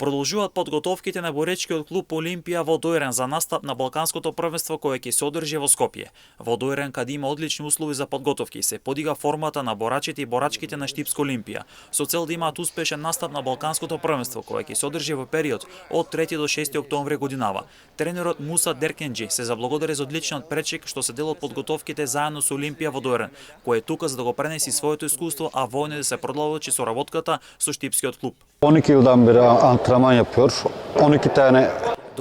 Продолжуваат подготовките на боречкиот клуб Олимпија во Дојран за настап на Балканското првенство кое ќе се одржи во Скопје. Во Дојран, каде има одлични услови за подготовки, се подига формата на борачите и борачките на Штипско Олимпија, со цел да имаат успешен настап на Балканското првенство кое ќе се одржи во период од 3 до 6 октомври годинава. Тренерот Муса Деркенџи се заблагодари за одличниот пречек што се дел од подготовките заедно со Олимпија во Дојран, кој е тука за да го пренеси своето искуство, а војно да се продолжи соработката со Штипскиот клуб. 12 yıldan beri antrenman yapıyor. 12 tane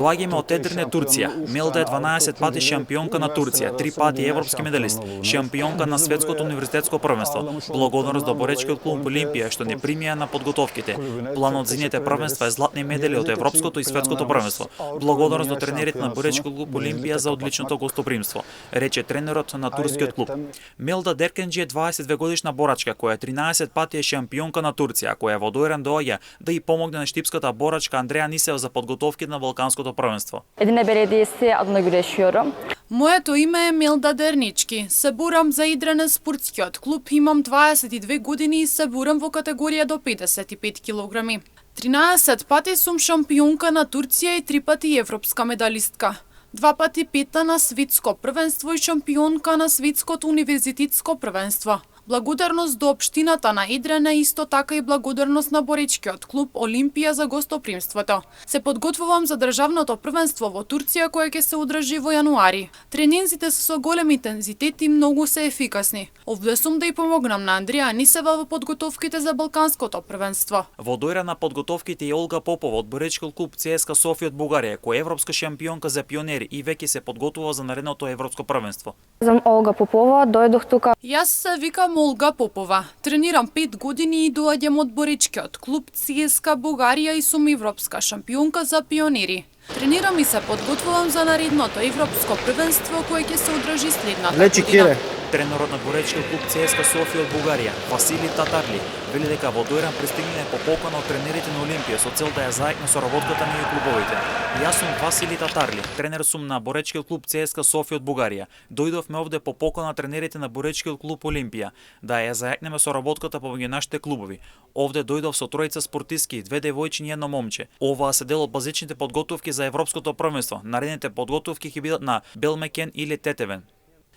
Доаѓаме од Едрне, Турција. Милда е 12 пати шампионка на Турција, 3 пати европски медалист, шампионка на светското универзитетско првенство. Благодарност до боречкиот клуб Олимпија што не примија на подготовките. Планот за нивните првенства е златни медали од европското и светското првенство. Благодарност до тренерите на боречкиот клуб Олимпија за одличното гостопримство, рече тренерот на турскиот клуб. Милда Деркенџи е 22 годишна борачка која 13 пати е шампионка на Турција, која во Дојран доаѓа да и помогне на штипската борачка Андреа Нисева за подготовките на Балканското првенство. Edirne Belediyesi adına güreşiyorum. Моето име е Милда Дернички. Се борам за Идране спортскиот клуб, имам 22 години и се борам во категорија до 55 килограми. 13 пати сум шампионка на Турција и 3 пати европска медалистка. 2 пати пета на светско првенство и шампионка на светското универзитетско првенство. Благодарност до општината на Идране, исто така и благодарност на боречкиот клуб Олимпија за гостопримството. Се подготвувам за државното првенство во Турција кое ќе се одржи во јануари. Тренинзите се со голем интензитет и многу се ефикасни. Овде сум да и помогнам на Андреа Нисева во подготовките за Балканското првенство. Во Дојран на подготовките и Олга Попова од боречкиот клуб ЦСКА Софија од Бугарија, која е европска шампионка за пионери и веќе се подготвува за наредното европско првенство. Sam Olga Popova, dojdох тука. Јас се викам Олга Попова. Тренирам 5 години и доаѓам од боречкиот клуб ЦСКА Бугарија и сум европска шампионка за пионери. Тренирам и се подготвувам за наредното европско првенство кое ќе се одржи следната година. Тренерот на боречкиот клуб ЦСКА Софија од Бугарија, Васили Татарли, вели дека во Дојран пристигнале по покана од тренерите на Олимпија со цел да ја заедне соработката меѓу клубовите. Јас сум Васили Татарли, тренер сум на боречкиот клуб ЦСКА Софија од Бугарија. Дојдовме овде по покана тренерите на боречкиот клуб Олимпија да ја заеднеме соработката помеѓу нашите клубови. Овде дојдов со тројца спортистки, 2 девојчиња и едно момче. Оваа се дел од базичните подготовки за европското првенство. Наредните подготовки ќе бидат на Белмекен или Тетевен.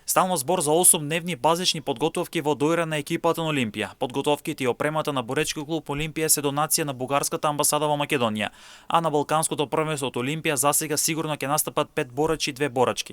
Стално збор за 8-дневни базични подготовки во Дојран на екипата на Олимпија. Подготовките и опремата на боречкиот клуб Олимпија се донација на бугарската амбасада во Македонија, а на Балканското првенство од Олимпија засега сигурно ќе настапат 5 борачи и 2 борачки.